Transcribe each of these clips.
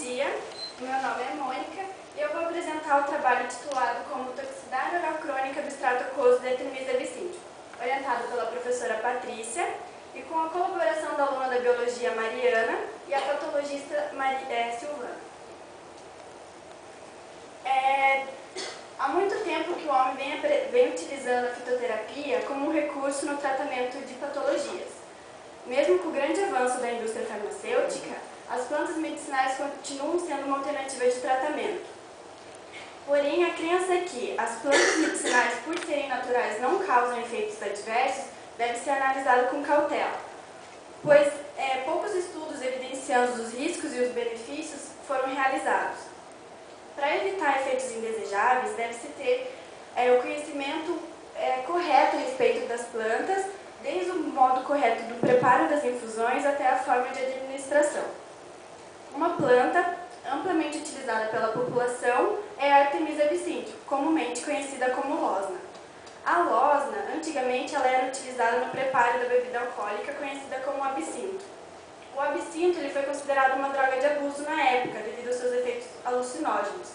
dia, meu nome é Mônica e eu vou apresentar o trabalho titulado como Toxicidade Oral Crônica do Extrato Aquoso de Artemisia absinthium, orientado pela professora Patrícia e com a colaboração da aluna da Biologia Mariana e a patologista Silvana. Há muito tempo que o homem vem utilizando a fitoterapia como um recurso no tratamento de patologias. Mesmo com o grande avanço da indústria farmacêutica, as plantas medicinais continuam sendo uma alternativa de tratamento. Porém, a crença é que as plantas medicinais, por serem naturais, não causam efeitos adversos, deve ser analisada com cautela, pois poucos estudos evidenciando os riscos e os benefícios foram realizados. Para evitar efeitos indesejáveis, deve-se ter o conhecimento correto a respeito das plantas, desde o modo correto do preparo das infusões até a forma de administração. Uma planta amplamente utilizada pela população é a Artemisia absinthium, comumente conhecida como losna. A losna, antigamente, ela era utilizada no preparo da bebida alcoólica conhecida como absinto. O absinto ele foi considerado uma droga de abuso na época, devido aos seus efeitos alucinógenos.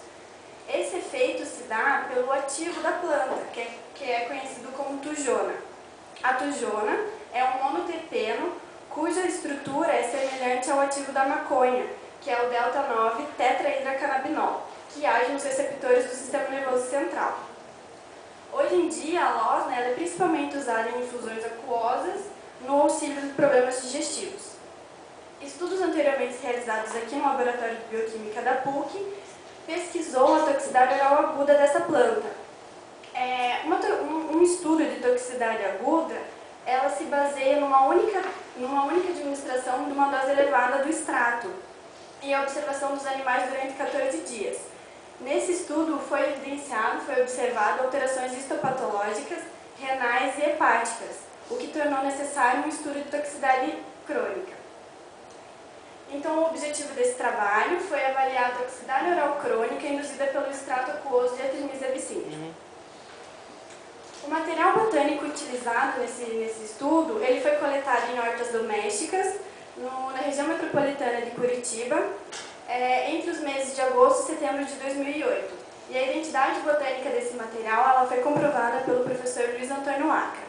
Esse efeito se dá pelo ativo da planta, que é conhecido como tujona. A tujona é um monoterpeno cuja estrutura é semelhante ao ativo da maconha, que é o delta-9 tetrahidrocannabinol, que age nos receptores do sistema nervoso central. Hoje em dia, a losna é principalmente usada em infusões aquosas no auxílio de problemas digestivos. Estudos anteriormente realizados aqui no Laboratório de Bioquímica da PUC pesquisou a toxicidade oral aguda dessa planta. Um estudo de toxicidade aguda, ela se baseia numa única administração de uma dose elevada do extrato e a observação dos animais durante 14 dias. Nesse estudo foi observado alterações histopatológicas, renais e hepáticas, o que tornou necessário um estudo de toxicidade crônica. Então, o objetivo desse trabalho foi avaliar a toxicidade oral crônica induzida pelo extrato aquoso de Artemisia absinthium. O material botânico utilizado nesse estudo, ele foi coletado em hortas domésticas, na região metropolitana de Curitiba, entre os meses de agosto e setembro de 2008. E a identidade botânica desse material ela foi comprovada pelo professor Luiz Antônio Acra.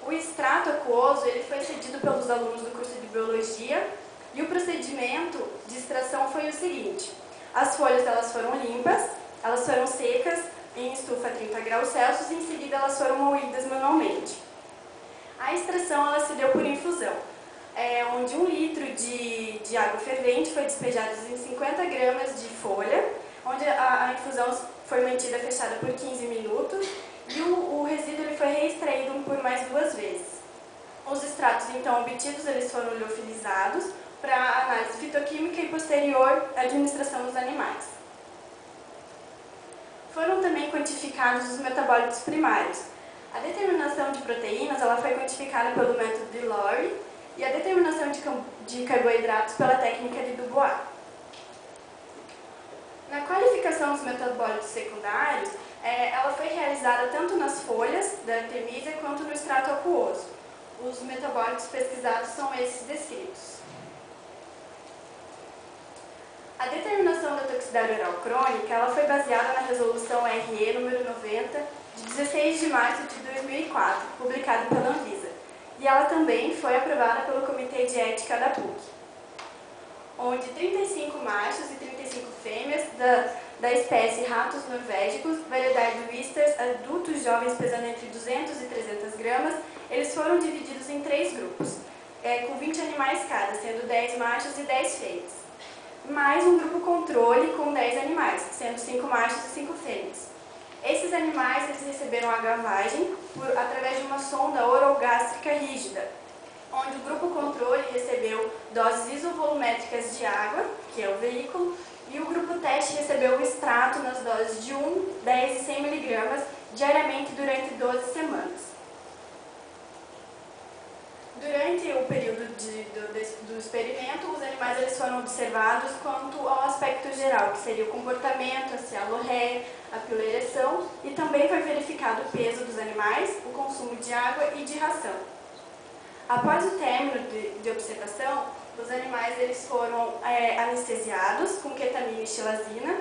O extrato aquoso ele foi cedido pelos alunos do curso de Biologia e o procedimento de extração foi o seguinte: as folhas elas foram limpas, elas foram secas em estufa a 30 graus Celsius e em seguida elas foram moídas manualmente. A extração ela se deu por infusão, onde 1 litro de água fervente foi despejado em 50 gramas de folha, onde a infusão foi mantida fechada por 15 minutos e o resíduo ele foi reextraído por mais 2 vezes. Os extratos então obtidos eles foram liofilizados para análise fitoquímica e posterior administração dos animais. Foram também quantificados os metabólitos primários. A determinação de proteínas ela foi quantificada pelo método de Lowry e a determinação de carboidratos pela técnica de Dubois. Na qualificação dos metabólitos secundários, ela foi realizada tanto nas folhas da Artemisia quanto no extrato aquoso. Os metabólitos pesquisados são esses descritos. A determinação da toxicidade oral crônica ela foi baseada na resolução RE número 90, de 16 de março de 2004, publicada pela Anvisa. E ela também foi aprovada pelo Comitê de Ética da PUC, onde 35 machos e 35 fêmeas da espécie ratos norvégicos, variedade Whisters, adultos jovens pesando entre 200 e 300 gramas, eles foram divididos em 3 grupos, com 20 animais cada, sendo 10 machos e 10 fêmeas. Mais um grupo controle com 10 animais, sendo 5 machos e 5 fêmeas. Esses animais eles receberam a gavagem através de uma sonda orogástrica rígida, onde o grupo controle recebeu doses isovolumétricas de água, que é o veículo, e o grupo teste recebeu o extrato nas doses de 1, 10 e 100 mg diariamente durante 12 semanas. Durante o período do experimento, os animais eles foram observados quanto ao aspecto geral, que seria o comportamento, a cialorreia, a piloereção, e também foi verificado o peso dos animais, o consumo de água e de ração. Após o término de observação, os animais eles foram anestesiados com ketamina e xilazina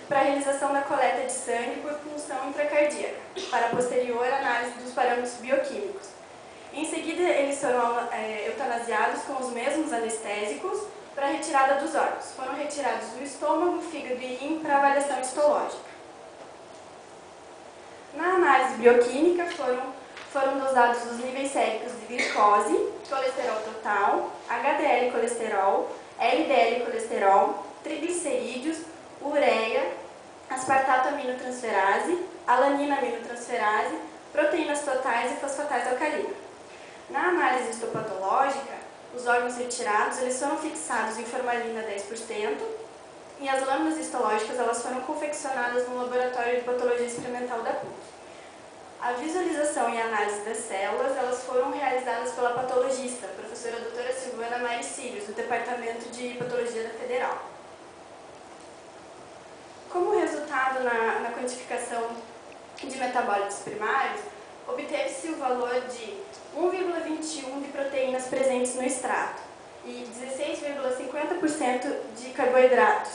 para a realização da coleta de sangue por punção intracardíaca, para a posterior análise dos parâmetros bioquímicos. Em seguida, eles foram eutanasiados com os mesmos anestésicos para a retirada dos órgãos. Foram retirados o estômago, fígado e rim para avaliação histológica. Na análise bioquímica, foram dosados os níveis séricos de glicose, colesterol total, HDL colesterol, LDL colesterol, triglicerídeos, ureia, aspartato aminotransferase, alanina aminotransferase, proteínas totais e fosfatase alcalina. Na análise histopatológica, os órgãos retirados eles foram fixados em formalina 10% e as lâminas histológicas elas foram confeccionadas no laboratório de patologia experimental da PUC. A visualização e análise das células elas foram realizadas pela patologista, a professora doutora Silvana Mari Círios, do Departamento de Patologia da Federal. Como resultado na quantificação de metabólitos primários, obteve-se o valor de 1,21 de proteínas presentes no extrato e 16,50% de carboidratos.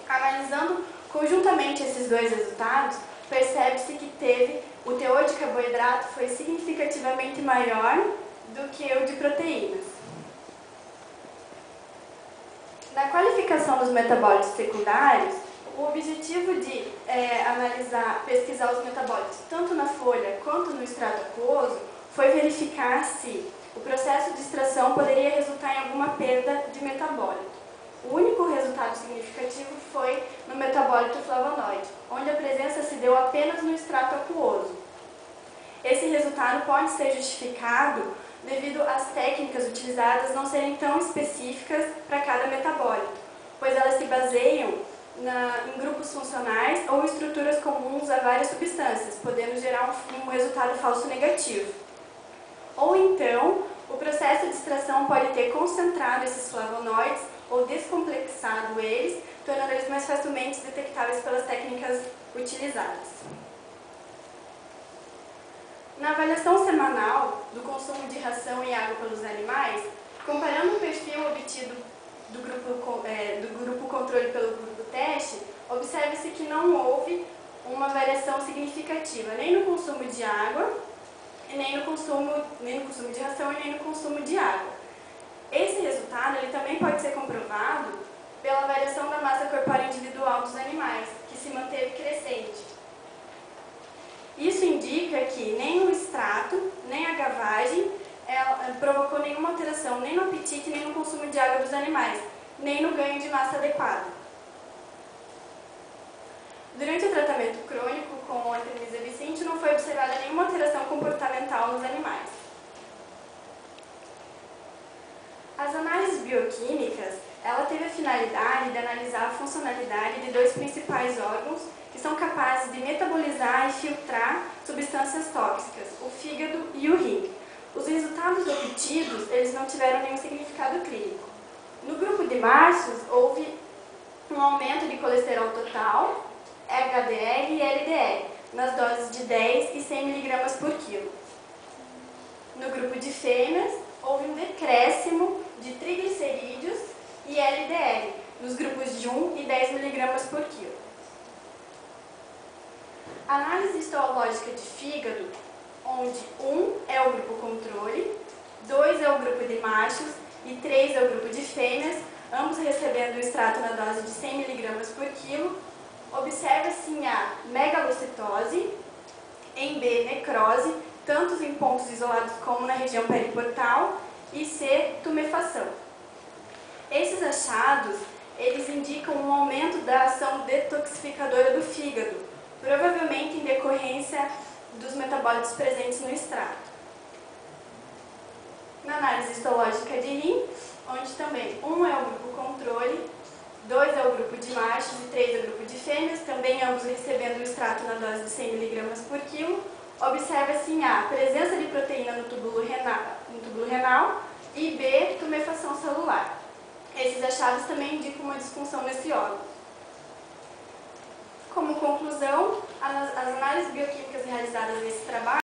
Analisando conjuntamente esses dois resultados, percebe-se que o teor de carboidrato foi significativamente maior do que o de proteínas. Na qualificação dos metabólitos secundários, o objetivo de pesquisar os metabólitos tanto na folha quanto no extrato aquoso foi verificar se o processo de extração poderia resultar em alguma perda de metabólito. O único resultado significativo foi no metabólito flavonoide, onde a presença se deu apenas no extrato aquoso. Esse resultado pode ser justificado devido às técnicas utilizadas não serem tão específicas para cada metabólito, pois elas se baseiam em grupos funcionais ou estruturas comuns a várias substâncias, podendo gerar um resultado falso negativo. Ou então, o processo de extração pode ter concentrado esses flavonoides ou descomplexado eles, tornando eles mais facilmente detectáveis pelas técnicas utilizadas. Na avaliação semanal do consumo de ração e água pelos animais, comparando o perfil obtido do grupo controle pelo grupo teste, observa-se que não houve uma variação significativa nem no consumo de água, nem no consumo de ração e nem no consumo de água. Esse resultado ele também pode ser comprovado pela variação da massa corpórea individual dos animais, que se manteve crescente. Isso indica que nem o extrato, nem a gavagem provocou nenhuma alteração nem no apetite, nem no consumo de água dos animais, nem no ganho de massa adequado. Durante o tratamento crônico com a Artemisia não foi observada nenhuma alteração comportamental nos animais. As análises bioquímicas, ela teve a finalidade de analisar a funcionalidade de dois principais órgãos que são capazes de metabolizar e filtrar substâncias tóxicas, o fígado e o rim. Os resultados obtidos, eles não tiveram nenhum significado clínico. No grupo de machos, houve um aumento de colesterol total, HDL e LDL, nas doses de 10 e 100 mg por quilo. No grupo de fêmeas, houve um decréscimo de triglicerídeos e LDL, nos grupos de 1 e 10 mg por quilo. Análise histológica de fígado, onde 1 é o grupo controle, 2 é o grupo de machos e 3 é o grupo de fêmeas, ambos recebendo o extrato na dose de 100 mg por quilo, observa-se em A, megalocitose, em B, necrose, tanto em pontos isolados como na região periportal, e C, tumefação. Esses achados, eles indicam um aumento da ação detoxificadora do fígado, provavelmente em decorrência dos metabólitos presentes no extrato. Na análise histológica de rim, onde também 1 é o grupo controle, 2 é o grupo de machos e 3 é o grupo de fêmeas, também ambos recebendo o extrato na dose de 100 mg por quilo, observa-se em A, presença de proteína no túbulo renal e B, tumefação celular. Esses achados também indicam uma disfunção nesse órgão. Como conclusão, as análises bioquímicas realizadas nesse trabalho